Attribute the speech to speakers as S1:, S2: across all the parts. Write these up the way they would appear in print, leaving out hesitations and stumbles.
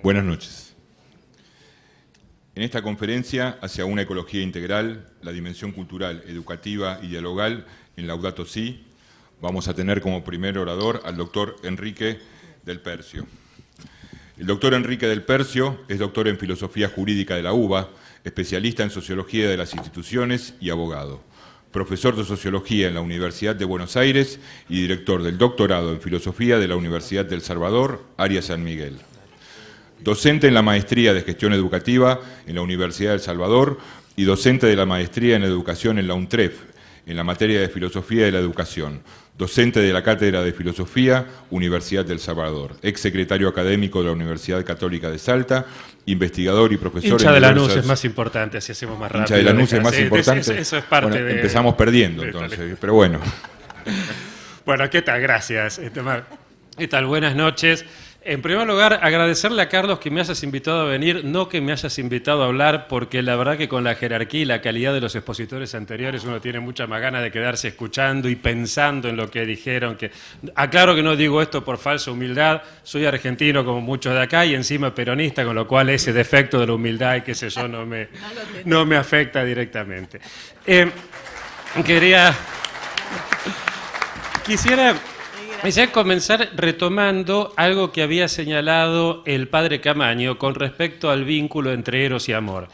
S1: Buenas noches. En esta conferencia hacia una ecología integral, la dimensión cultural, educativa y dialogal en Laudato Si, vamos a tener como primer orador al doctor Enrique del Percio. El doctor Enrique del Percio es doctor en Filosofía Jurídica de la UBA, especialista en Sociología de las Instituciones y abogado, profesor de Sociología en la Universidad de Buenos Aires y director del doctorado en Filosofía de la Universidad del Salvador, área San Miguel. Docente en la Maestría de Gestión Educativa en la Universidad del Salvador y docente de la Maestría en Educación en la UNTREF, en la materia de Filosofía de la Educación. Docente de la Cátedra de Filosofía, Universidad del Salvador. Exsecretario académico de la Universidad Católica de Salta, investigador y profesor
S2: hincha de Lanús es más importante, así hacemos más rápido.
S1: Hincha de Lanús es más importante.
S2: Eso es parte
S1: bueno,
S2: de...
S1: Empezamos perdiendo, entonces, pero bueno.
S2: Bueno, ¿qué tal? Gracias. ¿Qué tal? Buenas noches. En primer lugar, agradecerle a Carlos que me hayas invitado a venir, no que me hayas invitado a hablar, porque la verdad que con la jerarquía y la calidad de los expositores anteriores uno tiene mucha más ganas de quedarse escuchando y pensando en lo que dijeron. Aclaro que no digo esto por falsa humildad, soy argentino como muchos de acá y encima peronista, con lo cual ese defecto de la humildad y qué sé yo no me afecta directamente. Quisiera comenzar retomando algo que había señalado el padre Camaño con respecto al vínculo entre eros y amor.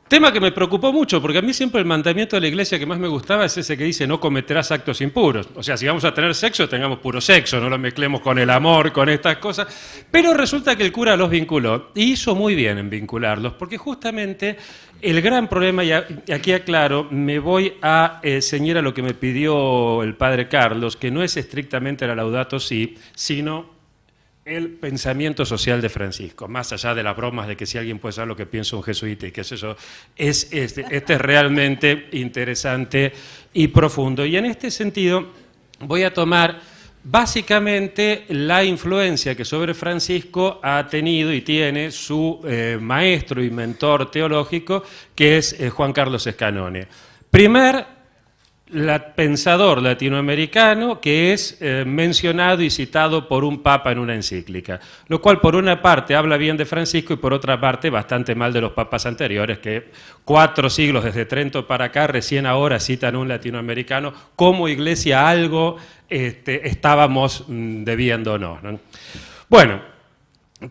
S2: Tema que me preocupó mucho, porque a mí siempre el mandamiento de la Iglesia que más me gustaba es ese que dice no cometerás actos impuros. O sea, si vamos a tener sexo, tengamos puro sexo, no lo mezclemos con el amor, con estas cosas. Pero resulta que el cura los vinculó, y hizo muy bien en vincularlos, porque justamente el gran problema, y aquí aclaro, me voy a ceñir a lo que me pidió el padre Carlos, que no es estrictamente la Laudato Si, sino el pensamiento social de Francisco, más allá de las bromas de que si alguien puede saber lo que piensa un jesuita y qué sé yo, este es realmente interesante y profundo. Y en este sentido voy a tomar básicamente la influencia que sobre Francisco ha tenido y tiene su maestro y mentor teológico, que es Juan Carlos Scanone. Pensador latinoamericano que es mencionado y citado por un papa en una encíclica, lo cual por una parte habla bien de Francisco y por otra parte bastante mal de los papas anteriores, que 4 siglos desde Trento para acá recién ahora citan a un latinoamericano como iglesia algo estábamos debiéndonos, ¿no? Bueno,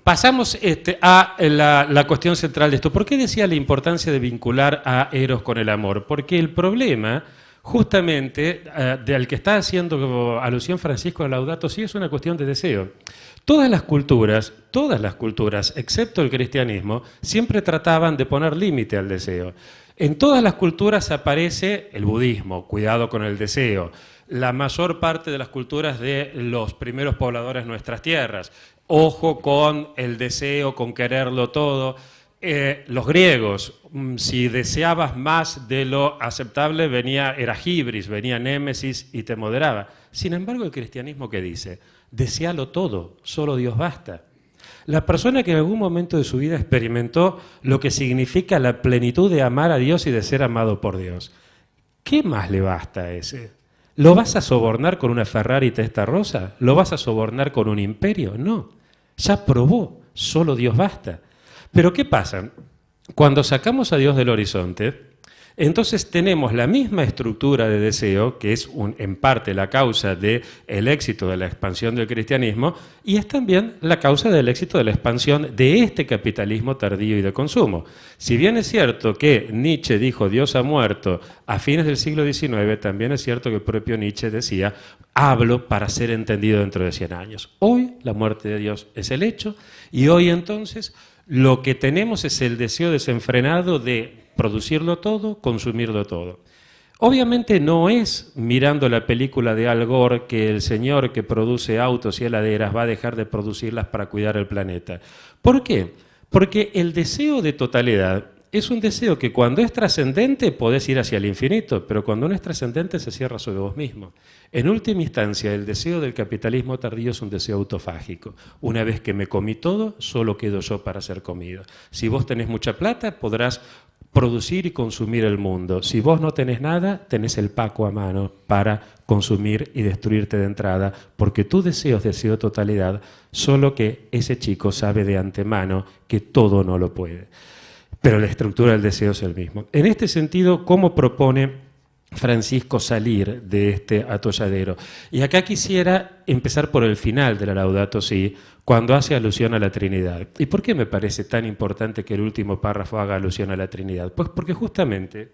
S2: pasamos a la cuestión central de esto. ¿Por qué decía la importancia de vincular a Eros con el amor? Porque el problema justamente del que está haciendo alusión Francisco de Laudato Si es una cuestión de deseo. Todas las culturas, excepto el cristianismo, siempre trataban de poner límite al deseo. En todas las culturas aparece el budismo, cuidado con el deseo. La mayor parte de las culturas de los primeros pobladores de nuestras tierras, ojo con el deseo, con quererlo todo. Los griegos, si deseabas más de lo aceptable, era hibris, venía némesis y te moderaba. Sin embargo, el cristianismo, ¿qué dice? Desealo todo, solo Dios basta. La persona que en algún momento de su vida experimentó lo que significa la plenitud de amar a Dios y de ser amado por Dios, ¿qué más le basta a ese? ¿Lo vas a sobornar con una Ferrari Testarossa? ¿Lo vas a sobornar con un imperio? No, ya probó, solo Dios basta. Pero ¿qué pasa? Cuando sacamos a Dios del horizonte, entonces tenemos la misma estructura de deseo, que es en parte la causa del éxito de la expansión del cristianismo, y es también la causa del éxito de la expansión de este capitalismo tardío y de consumo. Si bien es cierto que Nietzsche dijo Dios ha muerto a fines del siglo XIX, también es cierto que el propio Nietzsche decía hablo para ser entendido dentro de 100 años. Hoy la muerte de Dios es el hecho, y hoy entonces lo que tenemos es el deseo desenfrenado de producirlo todo, consumirlo todo. Obviamente no es mirando la película de Al Gore que el señor que produce autos y heladeras va a dejar de producirlas para cuidar el planeta. ¿Por qué? Porque el deseo de totalidad es un deseo que cuando es trascendente podés ir hacia el infinito, pero cuando no es trascendente se cierra sobre vos mismo. En última instancia, el deseo del capitalismo tardío es un deseo autofágico. Una vez que me comí todo, solo quedo yo para ser comido. Si vos tenés mucha plata, podrás producir y consumir el mundo. Si vos no tenés nada, tenés el Paco a mano para consumir y destruirte de entrada, porque tu deseo es deseo de totalidad, solo que ese chico sabe de antemano que todo no lo puede. Pero la estructura del deseo es el mismo. En este sentido, ¿cómo propone Francisco salir de este atolladero? Y acá quisiera empezar por el final de la Laudato Si, cuando hace alusión a la Trinidad. ¿Y por qué me parece tan importante que el último párrafo haga alusión a la Trinidad? Pues porque justamente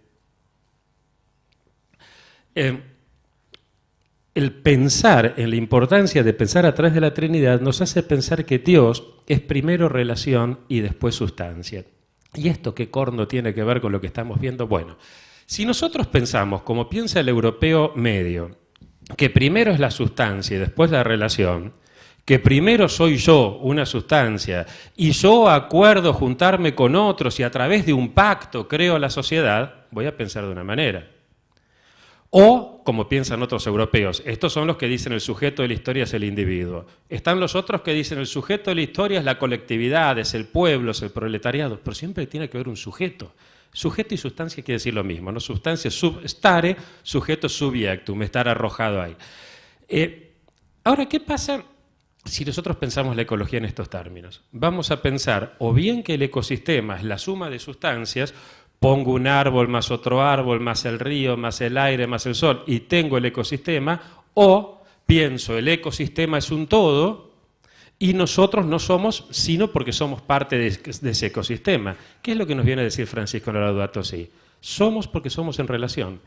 S2: el pensar en la importancia de pensar a través de la Trinidad nos hace pensar que Dios es primero relación y después sustancia. ¿Y esto qué corno tiene que ver con lo que estamos viendo? Bueno, si nosotros pensamos, como piensa el europeo medio, que primero es la sustancia y después la relación, que primero soy yo, una sustancia, y yo acuerdo juntarme con otros y a través de un pacto creo la sociedad, voy a pensar de una manera. O, como piensan otros europeos, estos son los que dicen el sujeto de la historia es el individuo. Están los otros que dicen el sujeto de la historia es la colectividad, es el pueblo, es el proletariado, pero siempre tiene que haber un sujeto. Sujeto y sustancia quiere decir lo mismo, ¿no? Sustancia sub stare, sujeto subjectum, estar arrojado ahí. Ahora, ¿qué pasa si nosotros pensamos la ecología en estos términos? Vamos a pensar o bien que el ecosistema es la suma de sustancias, pongo un árbol más otro árbol, más el río, más el aire, más el sol, y tengo el ecosistema, o pienso el ecosistema es un todo, y nosotros no somos, sino porque somos parte de ese ecosistema. ¿Qué es lo que nos viene a decir Francisco en la Laudato Si? Somos porque somos en relación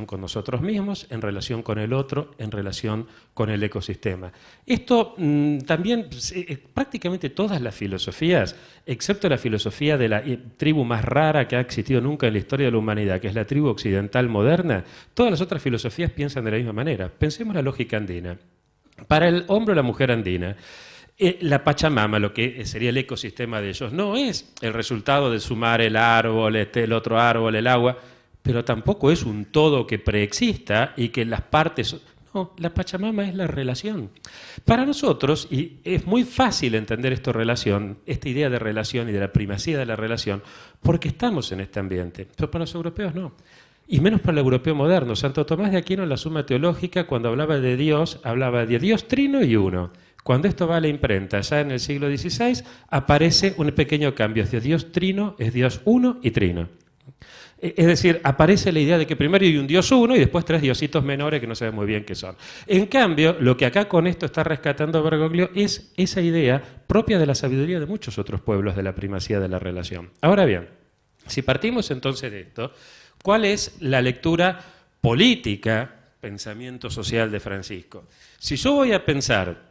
S2: con nosotros mismos, en relación con el otro, en relación con el ecosistema. Esto también, prácticamente todas las filosofías, excepto la filosofía de la tribu más rara que ha existido nunca en la historia de la humanidad, que es la tribu occidental moderna, todas las otras filosofías piensan de la misma manera. Pensemos la lógica andina. Para el hombre o la mujer andina, la Pachamama, lo que sería el ecosistema de ellos, no es el resultado de sumar el árbol, el otro árbol, el agua, pero tampoco es un todo que preexista y que las partes... No, la Pachamama es la relación. Para nosotros, y es muy fácil entender esta idea de relación y de la primacía de la relación, porque estamos en este ambiente, pero para los europeos no. Y menos para el europeo moderno. Santo Tomás de Aquino en la Suma Teológica, cuando hablaba de Dios, hablaba de Dios trino y uno. Cuando esto va a la imprenta, ya en el siglo XVI, aparece un pequeño cambio. Es Dios trino, es Dios uno y trino. Es decir, aparece la idea de que primero hay un Dios uno y después tres diositos menores que no se ve muy bien qué son. En cambio, lo que acá con esto está rescatando Bergoglio es esa idea propia de la sabiduría de muchos otros pueblos de la primacía de la relación. Ahora bien, si partimos entonces de esto, ¿cuál es la lectura política, pensamiento social de Francisco? Si yo voy a pensar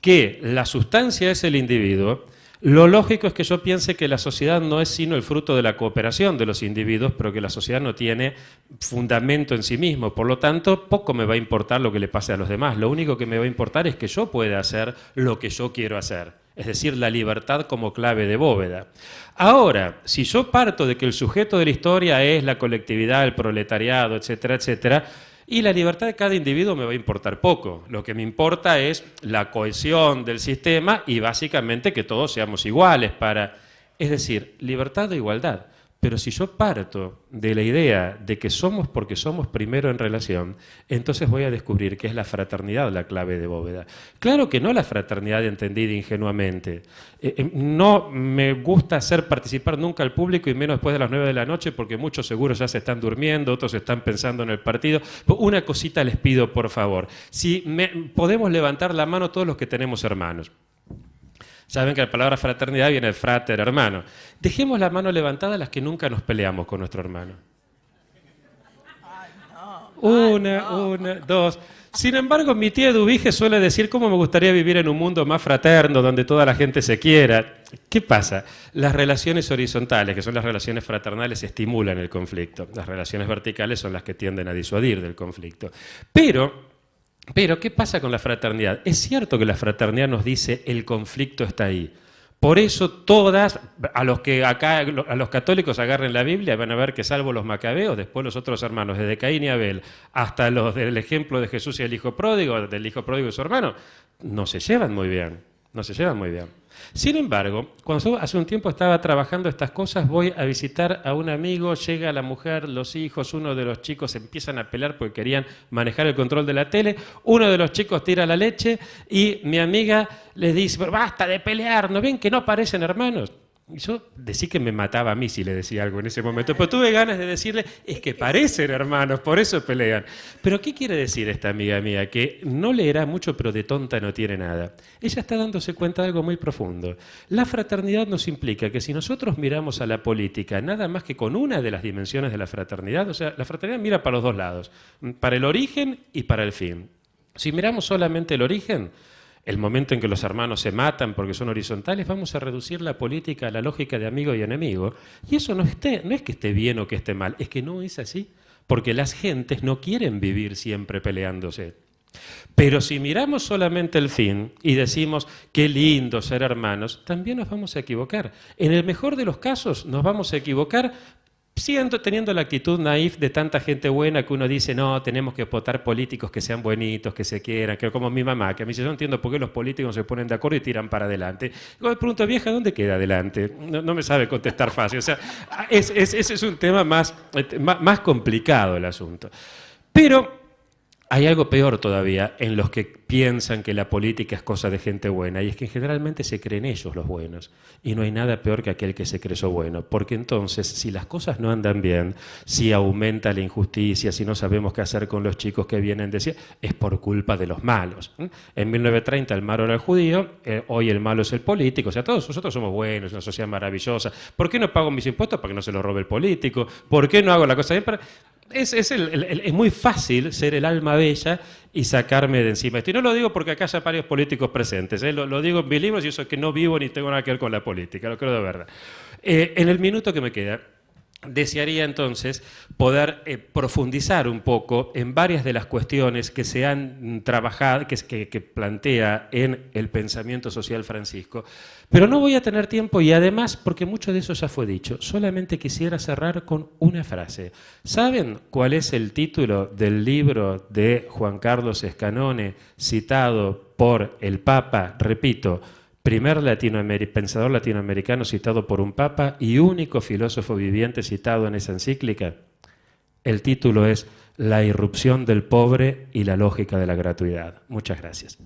S2: que la sustancia es el individuo, lo lógico es que yo piense que la sociedad no es sino el fruto de la cooperación de los individuos, pero que la sociedad no tiene fundamento en sí mismo. Por lo tanto, poco me va a importar lo que le pase a los demás. Lo único que me va a importar es que yo pueda hacer lo que yo quiero hacer. Es decir, la libertad como clave de bóveda. Ahora, si yo parto de que el sujeto de la historia es la colectividad, el proletariado, etcétera, etcétera, y la libertad de cada individuo me va a importar poco. Lo que me importa es la cohesión del sistema y básicamente que todos seamos iguales es decir, libertad o igualdad. Pero si yo parto de la idea de que somos porque somos primero en relación, entonces voy a descubrir que es la fraternidad la clave de bóveda. Claro que no la fraternidad entendida ingenuamente. No me gusta hacer participar nunca al público y menos después de las 9 de la noche porque muchos seguros ya se están durmiendo, otros están pensando en el partido. Una cosita les pido, por favor. Si podemos levantar la mano todos los que tenemos hermanos. Saben que la palabra fraternidad viene de frater, hermano. Dejemos la mano levantada a las que nunca nos peleamos con nuestro hermano. Una, dos. Sin embargo, mi tía Dubige suele decir cómo me gustaría vivir en un mundo más fraterno, donde toda la gente se quiera. ¿Qué pasa? Las relaciones horizontales, que son las relaciones fraternales, estimulan el conflicto. Las relaciones verticales son las que tienden a disuadir del conflicto. Pero, ¿qué pasa con la fraternidad? Es cierto que la fraternidad nos dice el conflicto está ahí. Por eso a los católicos agarren la Biblia, van a ver que salvo los macabeos, después los otros hermanos, desde Caín y Abel, hasta los del ejemplo de Jesús y el hijo pródigo, del hijo pródigo y su hermano, no se llevan muy bien. Sin embargo, cuando yo hace un tiempo estaba trabajando estas cosas, voy a visitar a un amigo, llega la mujer, los hijos, uno de los chicos empiezan a pelear porque querían manejar el control de la tele, uno de los chicos tira la leche y mi amiga les dice, pero basta de pelear, ¿no ven que no parecen hermanos? Y yo decí que me mataba a mí si le decía algo en ese momento, pero tuve ganas de decirle, es que parecen hermanos, por eso pelean. Pero ¿qué quiere decir esta amiga mía? Que no leerá mucho, pero de tonta no tiene nada. Ella está dándose cuenta de algo muy profundo. La fraternidad nos implica que si nosotros miramos a la política nada más que con una de las dimensiones de la fraternidad, o sea, la fraternidad mira para los dos lados, para el origen y para el fin. Si miramos solamente el origen, el momento en que los hermanos se matan porque son horizontales, vamos a reducir la política a la lógica de amigo y enemigo. Y eso no es que esté bien o que esté mal, es que no es así. Porque las gentes no quieren vivir siempre peleándose. Pero si miramos solamente el fin y decimos qué lindo ser hermanos, también nos vamos a equivocar. En el mejor de los casos nos vamos a equivocar teniendo la actitud naif de tanta gente buena que uno dice, no, tenemos que votar políticos que sean buenitos, que se quieran, que como mi mamá, que a mí yo no entiendo por qué los políticos se ponen de acuerdo y tiran para adelante. Y me pregunto, vieja, ¿dónde queda adelante? No me sabe contestar fácil. O sea, ese es un tema más complicado el asunto. Pero hay algo peor todavía en los que piensan que la política es cosa de gente buena, y es que generalmente se creen ellos los buenos, y no hay nada peor que aquel que se creyó bueno, porque entonces si las cosas no andan bien, si aumenta la injusticia, si no sabemos qué hacer con los chicos que vienen de es por culpa de los malos. En 1930 el malo era el judío, hoy el malo es el político, o sea, todos nosotros somos buenos, una sociedad maravillosa. ¿Por qué no pago mis impuestos? Para que no se los robe el político. ¿Por qué no hago la cosa bien? Es muy fácil ser el alma bella y sacarme de encima esto. Y no lo digo porque acá haya varios políticos presentes, lo digo en mis libros y eso es que no vivo ni tengo nada que ver con la política, lo creo de verdad. En el minuto que me queda, desearía entonces poder profundizar un poco en varias de las cuestiones que se han trabajado, que plantea en el pensamiento social Francisco, pero no voy a tener tiempo y además, porque mucho de eso ya fue dicho, solamente quisiera cerrar con una frase. ¿Saben cuál es el título del libro de Juan Carlos Escanone citado por el Papa? Repito, primer pensador latinoamericano citado por un papa y único filósofo viviente citado en esa encíclica. El título es La irrupción del pobre y la lógica de la gratuidad. Muchas gracias.